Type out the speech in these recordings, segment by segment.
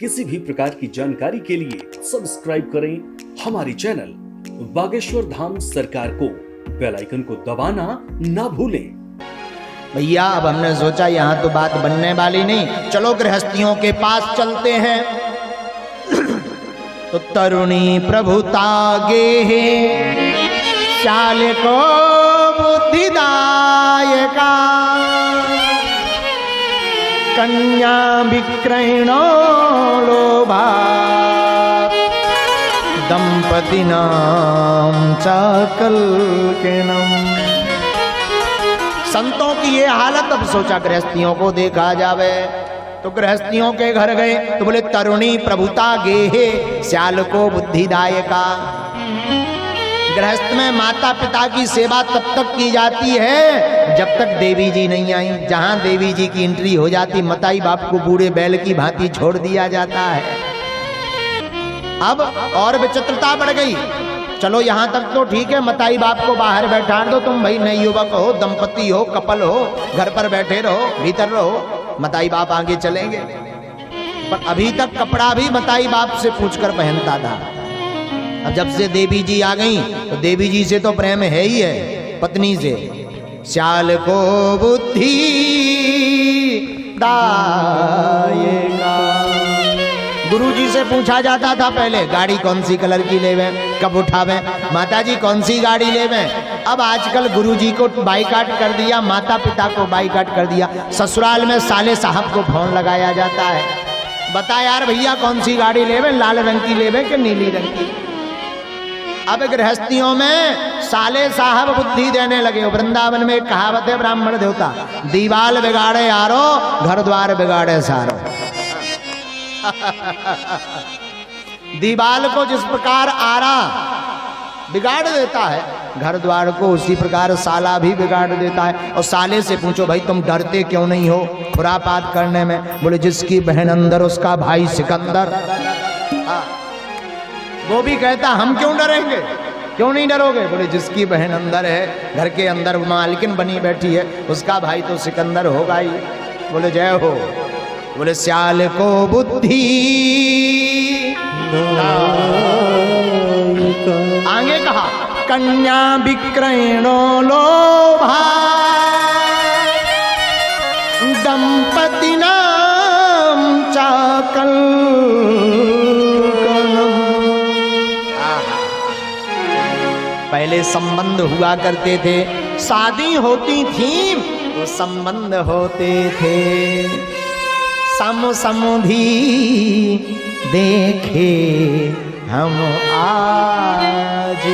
किसी भी प्रकार की जानकारी के लिए सब्सक्राइब करें हमारी चैनल बागेश्वर धाम सरकार को। बेल आइकन को दबाना ना भूलें। भैया अब हमने सोचा यहाँ तो बात बनने वाली नहीं, चलो गृहस्थियों के पास चलते हैं। तो तरुणी प्रभुता गेहे श्याल को बुद्धिदायका, कन्या विक्रयणो लोभा दंपति नाम चाकल्किनम। संतों की ये हालत, अब सोचा गृहस्थियों को देखा जावे। तो गृहस्थियों के घर गए तो बोले तरुणी प्रभुता गेहे श्याल को बुद्धिदायका। गृहस्थ में माता पिता की सेवा तब तक की जाती है जब तक देवी जी नहीं आई। जहां देवी जी की एंट्री हो जाती, मताई बाप को बूढ़े बैल की भांति छोड़ दिया जाता है। अब और विचित्रता बढ़ गई। चलो यहां तक तो ठीक है, मताई बाप को बाहर बैठा दो, तुम भाई नए युवक हो, दंपति हो, कपल हो, घर पर बैठे रहो, भीतर रहो, मताई बाप आगे चलेंगे। पर अभी तक कपड़ा भी मताई बाप से पूछकर पहनता था। अब जब से देवी जी आ गई तो देवी जी से तो प्रेम है ही है, पत्नी से। श्याल को बुद्धि दायेगा। गुरु जी से पूछा जाता था पहले गाड़ी कौन सी कलर की लेवे, कब उठावे, माता जी कौन सी गाड़ी लेवे। अब आजकल गुरु जी को बाइकाट कर दिया, माता पिता को बाइकाट कर दिया। ससुराल में साले साहब को फोन लगाया जाता है, बता यार भैया कौन सी गाड़ी लेवे, लाल रंग की लेवे कि नीली रंग की। अब गृहस्थियों में साले साहब बुद्धि देने लगे। वृंदावन में एक कहावत है ब्राह्मण देवता, दीवाल बिगाड़े यारो घर द्वार बिगाड़े सारो। दीवाल को जिस प्रकार आरा बिगाड़ देता है, घर द्वार को उसी प्रकार साला भी बिगाड़ देता है। और साले से पूछो भाई तुम डरते क्यों नहीं हो खुरापात करने में? बोले जिसकी बहन अंदर उसका भाई सिकंदर। वो भी कहता हम क्यों डरेंगे, क्यों नहीं डरोगे? बोले जिसकी बहन अंदर है, घर के अंदर मालकिन बनी बैठी है, उसका भाई तो सिकंदर होगा ही। बोले जय हो। बोले श्याल को बुद्धि आगे कहा कन्या विक्रयणो लोभा दंपति नाम चाकल। पहले संबंध हुआ करते थे, शादी होती थी तो संबंध होते थे। सम समुधी देखे हम आज।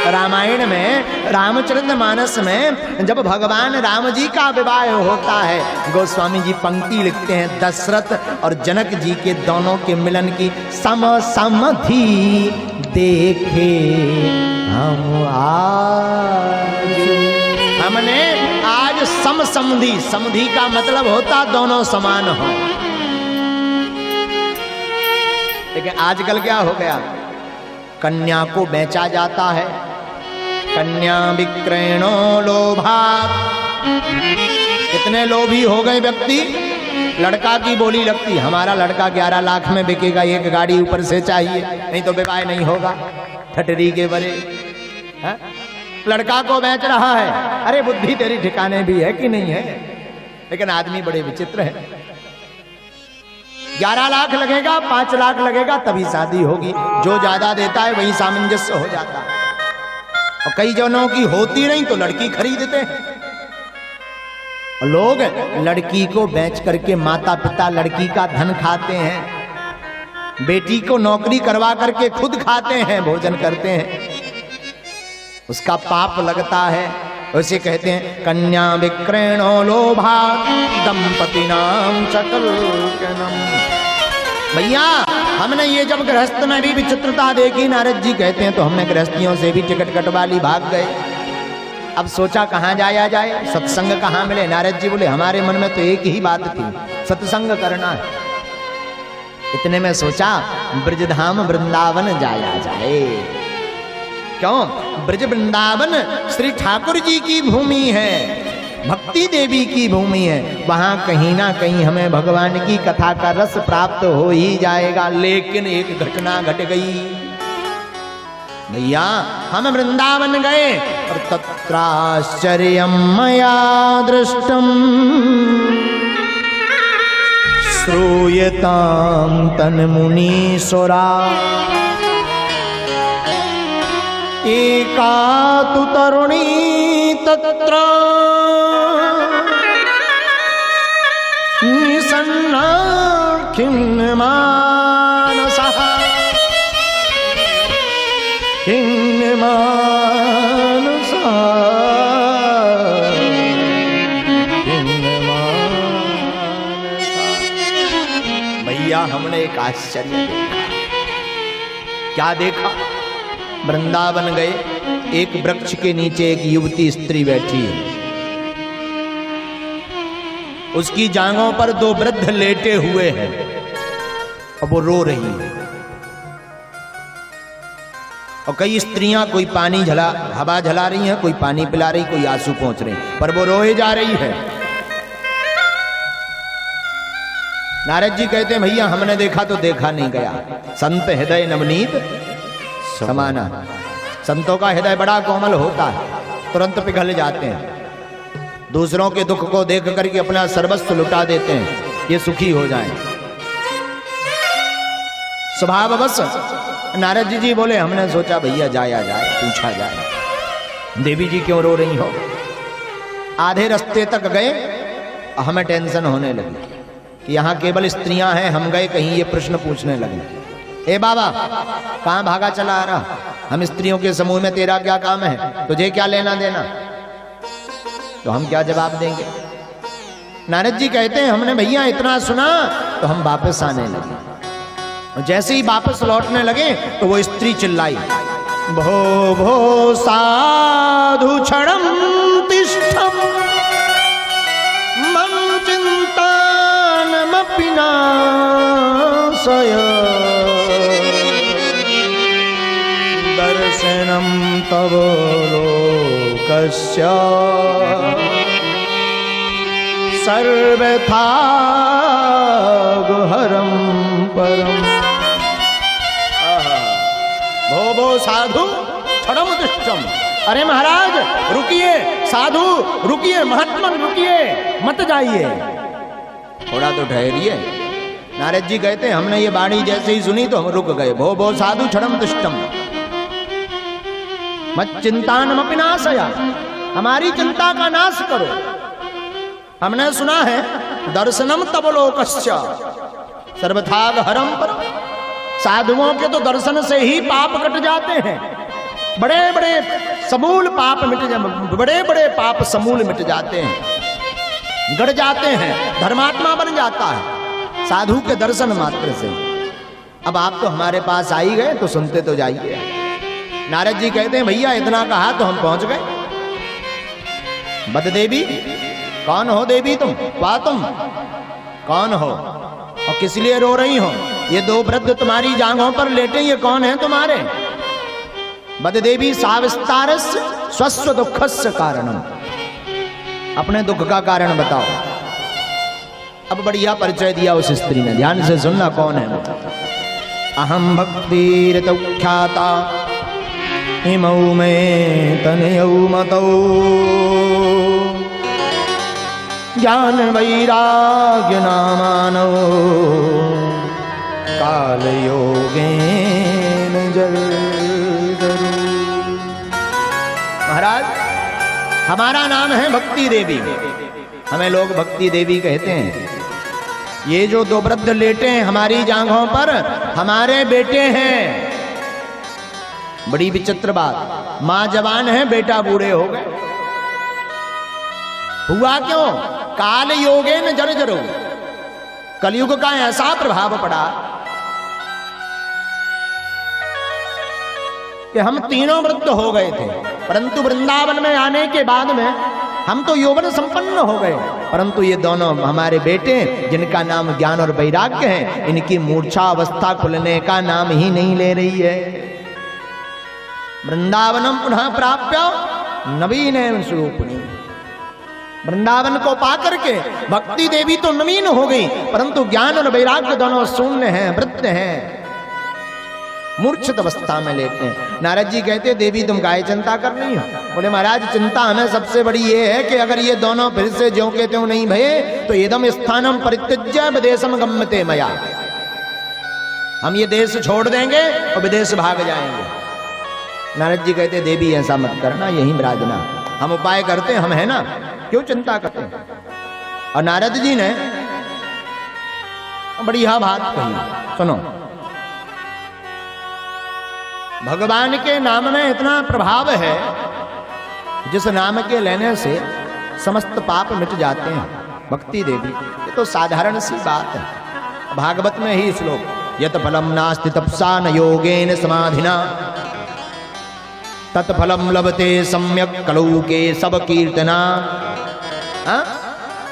रामायण में रामचरितमानस में जब भगवान राम जी का विवाह होता है, गोस्वामी जी पंक्ति लिखते हैं दशरथ और जनक जी के दोनों के मिलन की। सम समधि देखे हम आज। हमने आज सम समधि, समधि का मतलब होता दोनों समान हो। लेकिन आजकल क्या हो गया, कन्या को बेचा जाता है। कन्या विक्रयणो लोभा। कितने लोभी हो गए व्यक्ति। लड़का की बोली लगती, हमारा लड़का 11 लाख में बिकेगा, एक गाड़ी ऊपर से चाहिए, नहीं तो विवाह नहीं होगा। ठटरी के बड़े है? लड़का को बेच रहा है। अरे बुद्धि तेरी ठिकाने भी है कि नहीं है? लेकिन आदमी बड़े विचित्र है। 11 लाख लगेगा, 5 लाख लगेगा तभी शादी होगी। जो ज्यादा देता है वही सामंजस्य हो जाता है। और कई जनों की होती नहीं तो लड़की खरीदते हैं। लोग लड़की को बेच करके माता पिता लड़की का धन खाते हैं। बेटी को नौकरी करवा करके खुद खाते हैं, भोजन करते हैं, उसका पाप लगता है। उसे कहते हैं कन्या विक्रयणो लोभा दंपति नाम चाकल्किनम। भैया हमने ये जब गृहस्थ में भी विचित्रता देखी, नारद जी कहते हैं, तो हमने गृहस्थियों से भी टिकट कटवा ली, भाग गए। अब सोचा कहाँ जाया जाए, सत्संग कहाँ मिले। नारद जी बोले हमारे मन में तो एक ही बात थी, सत्संग करना है। इतने में सोचा ब्रजधाम वृंदावन जाया जाए। क्यों? ब्रज वृंदावन श्री ठाकुर जी की भूमि है। भक्ति देवी की भूमि है, वहां कहीं ना कहीं हमें भगवान की कथा का रस प्राप्त हो ही जाएगा। लेकिन एक घटना घट गई भैया, हम वृंदावन गए और तत्राश्चर्यं मया दृष्टम श्रूयतां तन्मुनीश्वरा एका तु तरुणी तत्र निसन्ना खिन्नमानसः खिन्नमानसः भैया, हमने एक आश्चर्य देखा। क्या देखा? वृंदावन गए, एक वृक्ष के नीचे एक युवती स्त्री बैठी है, उसकी जांघों पर दो वृद्ध लेटे हुए हैं और वो रो रही है। और कई स्त्रियां, कोई पानी हवा झला रही हैं, कोई पानी पिला रही, कोई आंसू पहुंच रहे, पर वो रोए जा रही है। नारद जी कहते हैं भैया, हमने देखा तो देखा नहीं गया, संत हृदय नवनीत समाना। संतों का हृदय बड़ा कोमल होता है, तुरंत पिघल जाते हैं, दूसरों के दुख को देख करके अपना सर्वस्व लुटा देते हैं, ये सुखी हो जाएं। स्वभाववश नारद जी बोले, हमने सोचा भैया जाया जाए, पूछा जाए देवी जी क्यों रो रही हो। आधे रास्ते तक गए, हमें टेंशन होने लगी कि यहाँ केवल स्त्रियां हैं। हम गए, कहीं ये प्रश्न पूछने लगे, ए बाबा कहाँ भागा चला आ रहा, हम स्त्रियों के समूह में, तेरा क्या काम है, तुझे क्या लेना देना। तो हम क्या जवाब देंगे। नारद जी कहते हैं हमने भैया इतना सुना तो हम वापस आने लगे। जैसे ही वापस लौटने लगे तो वो स्त्री चिल्लाई, भो भो साधु क्षणम तिष्ठम मम चिंतानमपि नाशय दर्शनम तव लोकस्य सर्वथा गुहरम परम। भो भो साधु क्षणम तिष्ठम। अरे महाराज रुकिए, साधु रुकिए, महात्मा रुकिए, मत जाइए, थोड़ा तो ठहरिए। नारद जी कहते हैं हमने ये वाणी जैसे ही सुनी तो हम रुक गए। भो भो साधु क्षणम तिष्ठम मत चिंतानमपि नाशया, हमारी चिंता का नाश करो। हमने सुना है दर्शनम तव लोकस्य सर्वथाग हरम पर। साधुओं के तो दर्शन से ही पाप कट जाते हैं, बड़े बड़े समूल पाप मिट जाते, बड़े बड़े पाप समूल मिट जाते हैं, गड़ जाते हैं, धर्मात्मा बन जाता है साधु के दर्शन मात्र से। अब आप तो हमारे पास आ ही गए तो सुनते तो जाइए। नारद जी कहते हैं भैया इतना कहा तो हम पहुंच गए। बद देवी, कौन हो देवी तुम, क्या तुम कौन हो और किस लिए रो रही हो। ये दो वृद्ध तुम्हारी जांघों पर लेटे, ये कौन है तुम्हारे। बद देवी साविस्तारस्य स्वस्व दुखस्य कारणम, अपने दुख का कारण बताओ। अब बढ़िया परिचय दिया उस स्त्री ने, ध्यान से सुनना कौन है। अहम भक्तिरतौ ख्याता इमौ में तनयौ मतौ ज्ञान वैराग्य नामानो काल योगेन जल्दरु। महाराज हमारा नाम है भक्ति देवी, हमें लोग भक्ति देवी कहते हैं। ये जो दो वृद्ध लेटे हैं हमारी जांघों पर, हमारे बेटे हैं। बड़ी विचित्र बात, मां जवान है, बेटा बूढ़े हो गए। हुआ क्यों, काल योगेन जर्जरो, कलयुग का ऐसा प्रभाव पड़ा कि हम तीनों वृद्ध हो गए थे, परंतु वृंदावन में आने के बाद में हम तो यौवन संपन्न हो गए, परंतु ये दोनों हमारे बेटे जिनका नाम ज्ञान और वैराग्य है, इनकी मूर्छा अवस्था खुलने का नाम ही नहीं ले रही है। वृंदावनम पुनः प्राप्य नवीन स्वरूपिणी। वृंदावन को पा करके भक्ति देवी तो नवीन हो गई, परंतु ज्ञान और वैराग्य दोनों शून्य हैं, वृद्ध हैं, मूर्छित अवस्था में लेते हैं। नारद जी कहते देवी तुम काहे चिंता कर रही हो? बोले महाराज चिंता हमें सबसे बड़ी ये है कि अगर ये दोनों फिर से ज्यों के त्यों नहीं भये तो एकदम स्थानम परित्यज्य विदेशम गम्यते मया, हम ये देश छोड़ देंगे और विदेश भाग जाएंगे। नारद जी कहते देवी ऐसा मत करना, यहीं विराजना, हम उपाय करते हम है ना, क्यों चिंता करते हैं? और नारद जी ने बढ़िया बात कही, सुनो। भगवान के नाम में इतना प्रभाव है, जिस नाम के लेने से समस्त पाप मिट जाते हैं। भक्ति देवी, ये तो साधारण सी बात है। भागवत में ही श्लोक, यत फलम नास्ति तपसा न योगेन समाधिना तत्फलम लभते सम्यक कलौ के सब कीर्तना।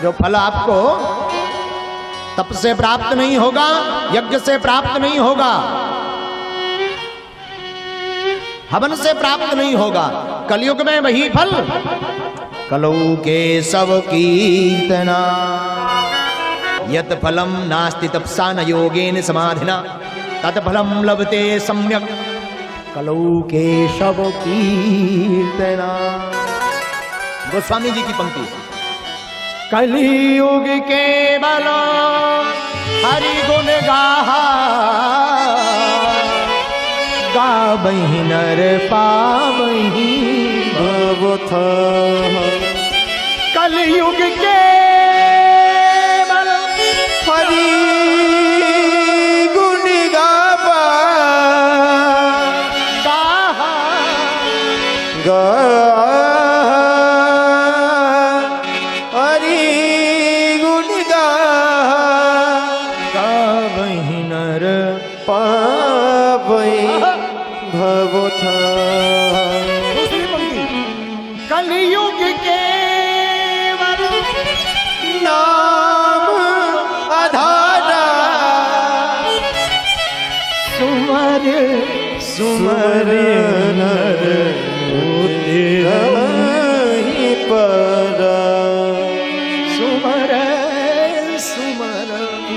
जो फल आपको तप से प्राप्त नहीं होगा, यज्ञ से प्राप्त नहीं होगा, हवन से प्राप्त नहीं होगा, कलयुग में वही फल कलौ के सब कीर्तना। यत फलम नास्ति तपसा न योगेन समाधिना तत्फलम लभते सम्यक कलौ के सब कीर्तना। गोस्वामी जी की पंक्ति, कलियुग के बलो हरि गुण गाहा गावहि नर पावहि भवथ। कलियुग के बल हरि गुण गावा गाहा हरि गुण गावहि नर पावहि भवथ। दूसरी पंक्ति, कलियुग के नाम आधारा सुमर सुमर नर उतरहि परा। सुमर सुमर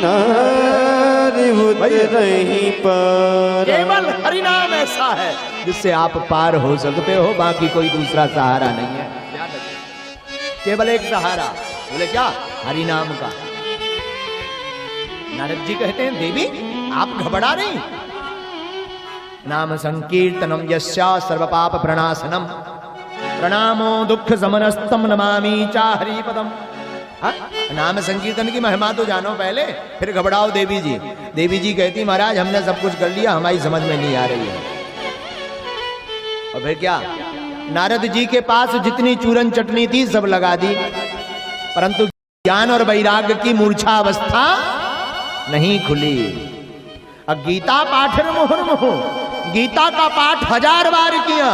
नर उतरहि परा। केवल हरि नाम ऐसा है जिससे आप पार हो सकते हो, बाकी कोई दूसरा सहारा नहीं है। केवल एक सहारा, बोले क्या? हरि नाम का। नारद जी कहते हैं देवी आप घबरा नहीं, नाम संकीर्तनम यस्या सर्व पाप प्रणाशनम प्रणामो दुख समनस्तम नमामि चा हरिपदम। नाम संकीर्तन की महिमा तो जानो पहले, फिर घबराओ देवी जी। देवी जी कहती महाराज हमने सब कुछ कर लिया, हमारी समझ में नहीं आ रही है। और फिर क्या? नारद जी के पास जितनी चूरन चटनी थी सब लगा दी, परंतु ज्ञान और वैराग्य की मूर्छा अवस्था नहीं खुली। अब गीता पाठन मुहुर्मुहु, गीता का पाठ 1000 बार किया,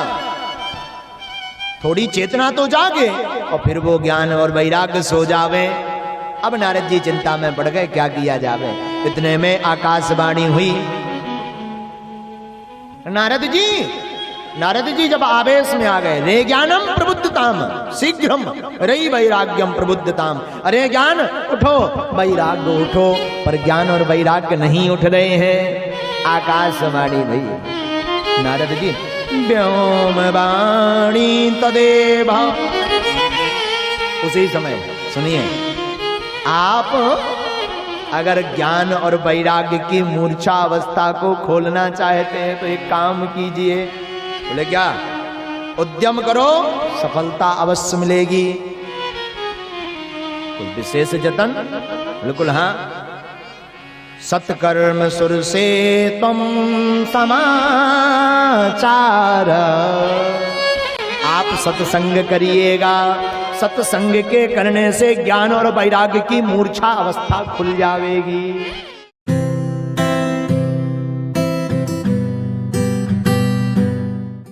थोड़ी चेतना तो जागे और फिर वो ज्ञान और वैराग्य सो जावे। अब नारद जी चिंता में पड़ गए, क्या किया जावे। इतने में आकाशवाणी हुई। नारद जी जब आवेश में आ गए, रे ज्ञानम प्रबुद्धताम शीघ्रम रे वैराग्यम प्रबुद्धताम। अरे ज्ञान उठो, वैराग्य उठो, पर ज्ञान और वैराग्य नहीं उठ रहे हैं। आकाशवाणी भई। नारद जी व्योम वाणी तदेव। उसी समय सुनिए, आप अगर ज्ञान और वैराग्य की मूर्छा अवस्था को खोलना चाहते हैं तो एक काम कीजिए। बोले क्या? उद्यम करो, सफलता अवश्य मिलेगी। कोई विशेष जतन? बिल्कुल हाँ। सत्कर्म सुर से तुम समाचार। आप सत्संग करिएगा, सत्संग के करने से ज्ञान और वैराग्य की मूर्छा अवस्था खुल जाएगी।